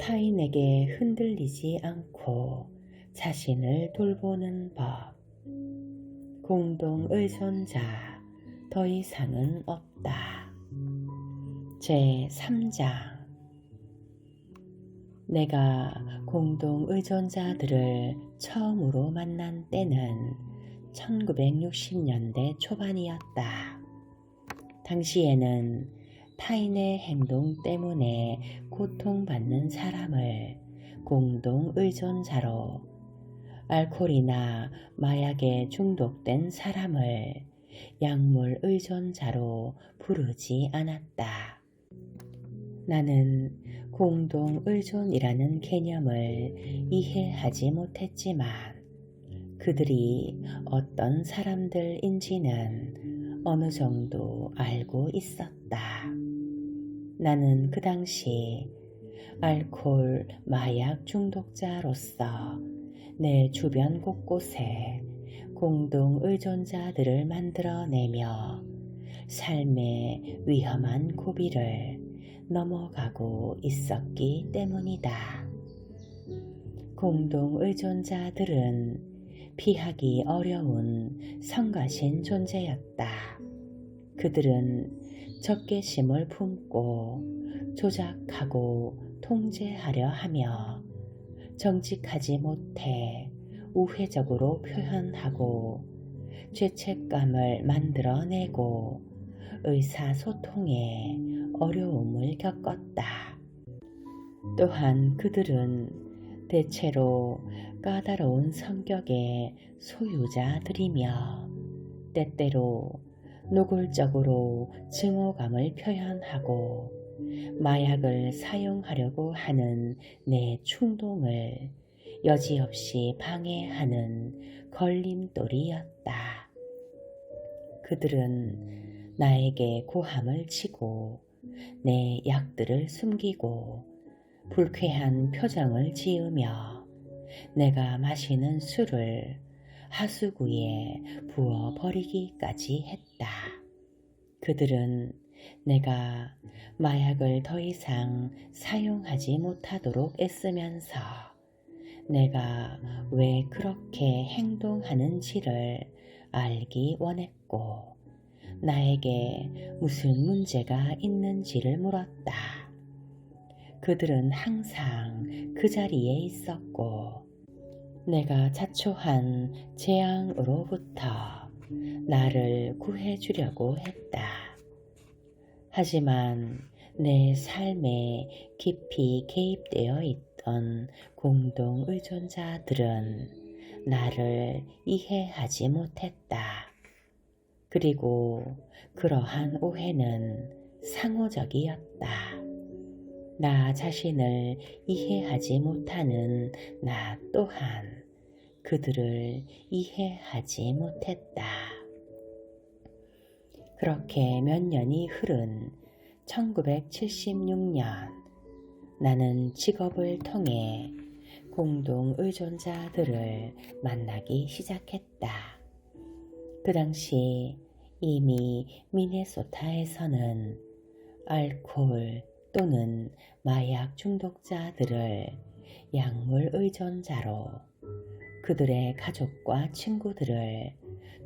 타인에게 흔들리지 않고 자신을 돌보는 법. 공동 의존자, 더 이상은 없다. 제3장. 내가 공동 의존자들을 처음으로 만난 때는 1960년대 초반이었다. 당시에는 타인의 행동 때문에 고통받는 사람을 공동 의존자로, 알코올이나 마약에 중독된 사람을 약물 의존자로 부르지 않았다. 나는 공동 의존이라는 개념을 이해하지 못했지만 그들이 어떤 사람들인지는 어느 정도 알고 있었다. 나는 그 당시 알코올, 마약 중독자로서 내 주변 곳곳에 공동 의존자들을 만들어내며 삶의 위험한 고비를 넘어가고 있었기 때문이다. 공동 의존자들은 피하기 어려운 성가신 존재였다. 그들은 적개심을 품고 조작하고 통제하려 하며 정직하지 못해 우회적으로 표현하고 죄책감을 만들어내고 의사소통에 어려움을 겪었다. 또한 그들은 대체로 까다로운 성격의 소유자들이며 때때로 노골적으로 증오감을 표현하고 마약을 사용하려고 하는 내 충동을 여지없이 방해하는 걸림돌이었다. 그들은 나에게 고함을 치고 내 약들을 숨기고 불쾌한 표정을 지으며 내가 마시는 술을 하수구에 부어버리기까지 했다. 그들은 내가 마약을 더 이상 사용하지 못하도록 애쓰면서 내가 왜 그렇게 행동하는지를 알기 원했고 나에게 무슨 문제가 있는지를 물었다. 그들은 항상 그 자리에 있었고 내가 자초한 재앙으로부터 나를 구해주려고 했다. 하지만 내 삶에 깊이 개입되어 있던 공동 의존자들은 나를 이해하지 못했다. 그리고 그러한 오해는 상호적이었다. 나 자신을 이해하지 못하는 나 또한 그들을 이해하지 못했다. 그렇게 몇 년이 흐른 1976년 나는 직업을 통해 공동 의존자들을 만나기 시작했다. 그 당시 이미 미네소타에서는 알코올 또는 마약 중독자들을 약물 의존자로 그들의 가족과 친구들을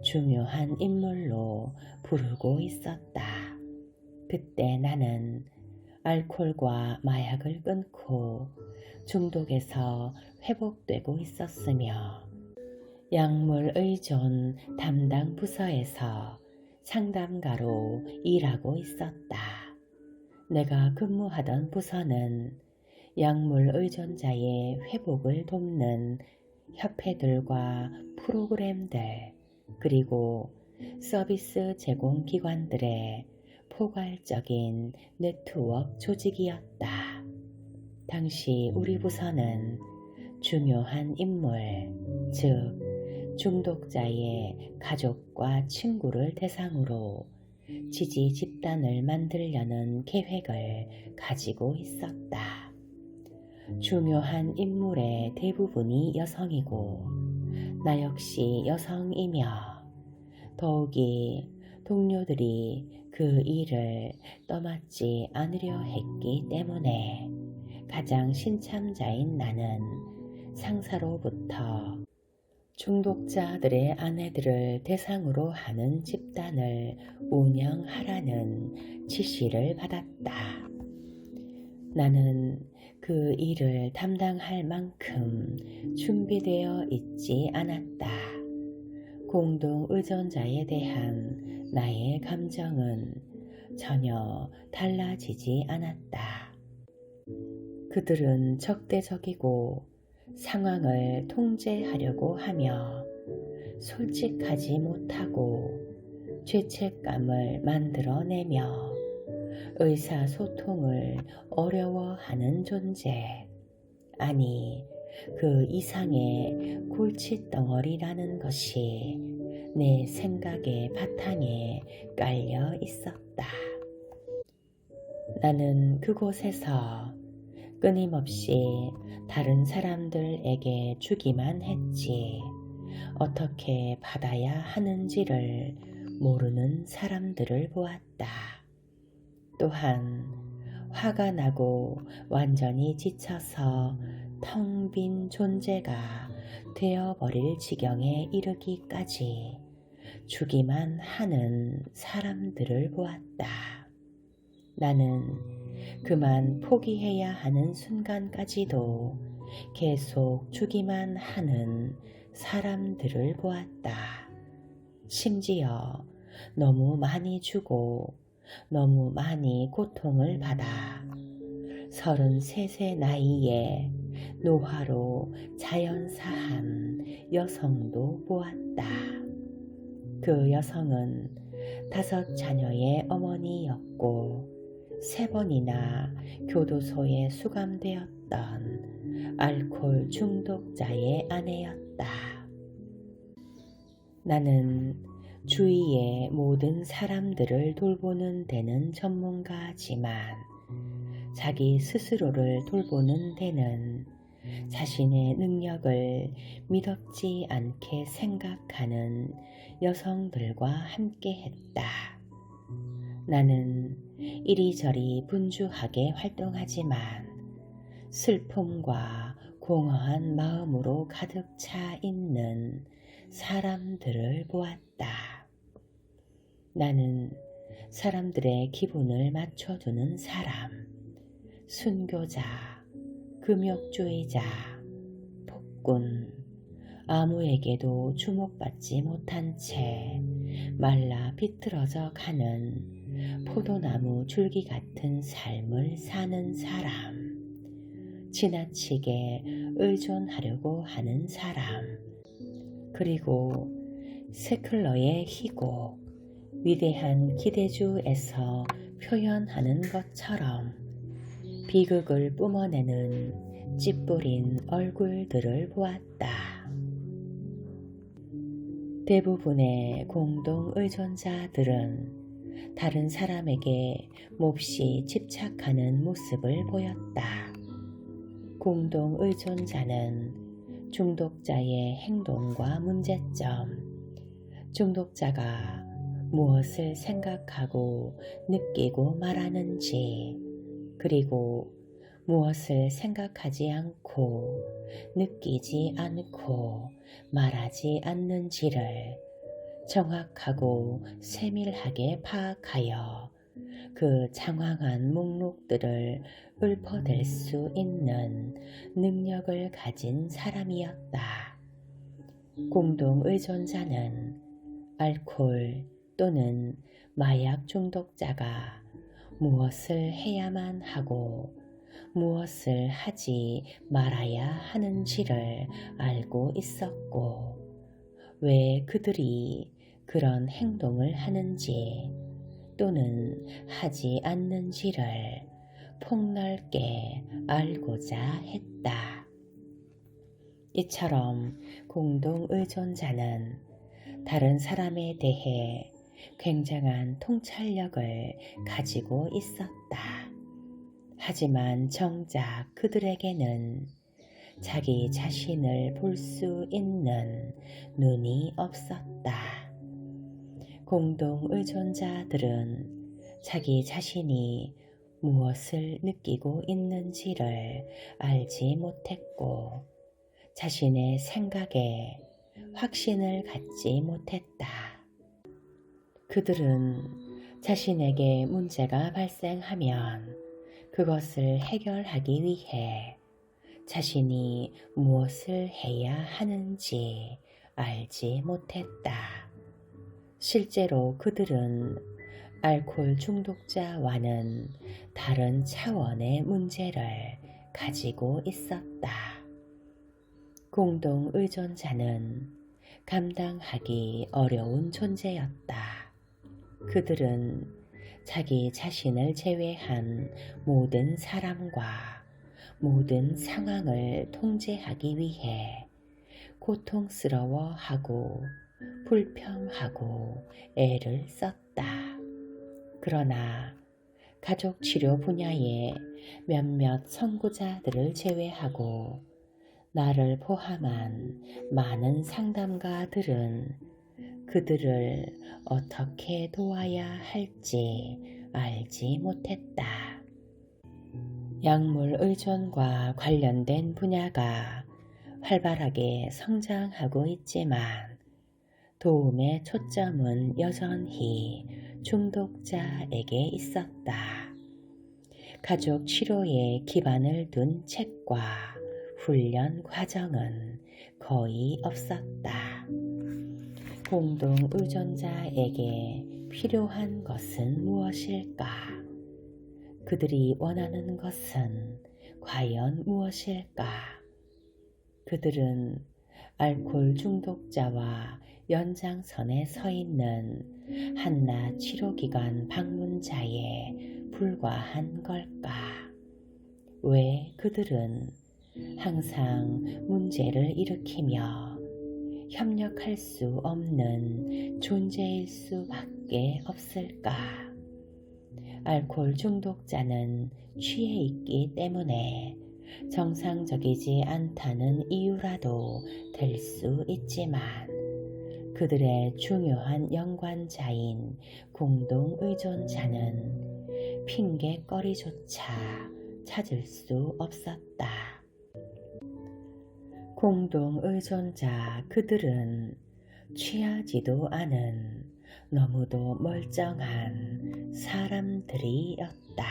중요한 인물로 부르고 있었다. 그때 나는 알코올과 마약을 끊고 중독에서 회복되고 있었으며 약물 의존 담당 부서에서 상담가로 일하고 있었다. 내가 근무하던 부서는 약물 의존자의 회복을 돕는 협회들과 프로그램들 그리고 서비스 제공 기관들의 포괄적인 네트워크 조직이었다. 당시 우리 부서는 중요한 인물, 즉 중독자의 가족과 친구를 대상으로 지지 집단을 만들려는 계획을 가지고 있었다. 중요한 인물의 대부분이 여성이고 나 역시 여성이며 더욱이 동료들이 그 일을 떠맡지 않으려 했기 때문에 가장 신참자인 나는 상사로부터 중독자들의 아내들을 대상으로 하는 집단을 운영하라는 지시를 받았다. 나는 그 일을 담당할 만큼 준비되어 있지 않았다. 공동 의존자에 대한 나의 감정은 전혀 달라지지 않았다. 그들은 적대적이고 상황을 통제하려고 하며 솔직하지 못하고 죄책감을 만들어내며 의사소통을 어려워하는 존재, 아니 그 이상의 골칫덩어리라는 것이 내 생각의 바탕에 깔려 있었다. 나는 그곳에서 끊임없이 다른 사람들에게 주기만 했지 어떻게 받아야 하는지를 모르는 사람들을 보았다. 또한 화가 나고 완전히 지쳐서 텅 빈 존재가 되어버릴 지경에 이르기까지 주기만 하는 사람들을 보았다. 나는 그만 포기해야 하는 순간까지도 계속 주기만 하는 사람들을 보았다. 심지어 너무 많이 주고 너무 많이 고통을 받아 33세 나이에 노화로 자연사한 여성도 보았다. 그 여성은 5 자녀의 어머니였고 3번이나 교도소에 수감되었던 알코올 중독자의 아내였다. 나는 주위의 모든 사람들을 돌보는 데는 전문가지만 자기 스스로를 돌보는 데는 자신의 능력을 미덥지 않게 생각하는 여성들과 함께했다. 나는 이리저리 분주하게 활동하지만 슬픔과 공허한 마음으로 가득 차 있는 사람들을 보았다. 나는 사람들의 기분을 맞춰주는 사람, 순교자, 금욕주의자, 폭군, 아무에게도 주목받지 못한 채 말라 비틀어져 가는 포도나무 줄기 같은 삶을 사는 사람, 지나치게 의존하려고 하는 사람, 그리고 세클러의 희곡, 위대한 기대주에서 표현하는 것처럼 비극을 뿜어내는 찌뿌린 얼굴들을 보았다. 대부분의 공동 의존자들은 다른 사람에게 몹시 집착하는 모습을 보였다. 공동 의존자는 중독자의 행동과 문제점, 중독자가 무엇을 생각하고 느끼고 말하는지, 그리고 무엇을 생각하지 않고 느끼지 않고 말하지 않는지를 정확하고 세밀하게 파악하여 그 장황한 목록들을 읊어댈 수 있는 능력을 가진 사람이었다. 공동 의존자는 알코올 또는 마약 중독자가 무엇을 해야만 하고 무엇을 하지 말아야 하는지를 알고 있었고, 왜 그들이 그런 행동을 하는지 또는 하지 않는지를 폭넓게 알고자 했다. 이처럼 공동 의존자는 다른 사람에 대해 굉장한 통찰력을 가지고 있었다. 하지만 정작 그들에게는 자기 자신을 볼 수 있는 눈이 없었다. 공동 의존자들은 자기 자신이 무엇을 느끼고 있는지를 알지 못했고 자신의 생각에 확신을 갖지 못했다. 그들은 자신에게 문제가 발생하면 그것을 해결하기 위해 자신이 무엇을 해야 하는지 알지 못했다. 실제로 그들은 알코올 중독자와는 다른 차원의 문제를 가지고 있었다. 공동 의존자는 감당하기 어려운 존재였다. 그들은 자기 자신을 제외한 모든 사람과 모든 상황을 통제하기 위해 고통스러워하고 불평하고 애를 썼다. 그러나 가족 치료 분야의 몇몇 선구자들을 제외하고 나를 포함한 많은 상담가들은 그들을 어떻게 도와야 할지 알지 못했다. 약물 의존과 관련된 분야가 활발하게 성장하고 있지만 도움의 초점은 여전히 중독자에게 있었다. 가족 치료에 기반을 둔 책과 훈련 과정은 거의 없었다. 공동 의존자에게 필요한 것은 무엇일까? 그들이 원하는 것은 과연 무엇일까? 그들은 알코올 중독자와 연장선에 서 있는 한낱 치료기관 방문자에 불과한 걸까? 왜 그들은 항상 문제를 일으키며 협력할 수 없는 존재일 수밖에 없을까? 알코올 중독자는 취해 있기 때문에 정상적이지 않다는 이유라도 될 수 있지만 그들의 중요한 연관자인 공동 의존자는 핑계거리조차 찾을 수 없었다. 공동 의존자 그들은 취하지도 않은 너무도 멀쩡한 사람들이었다.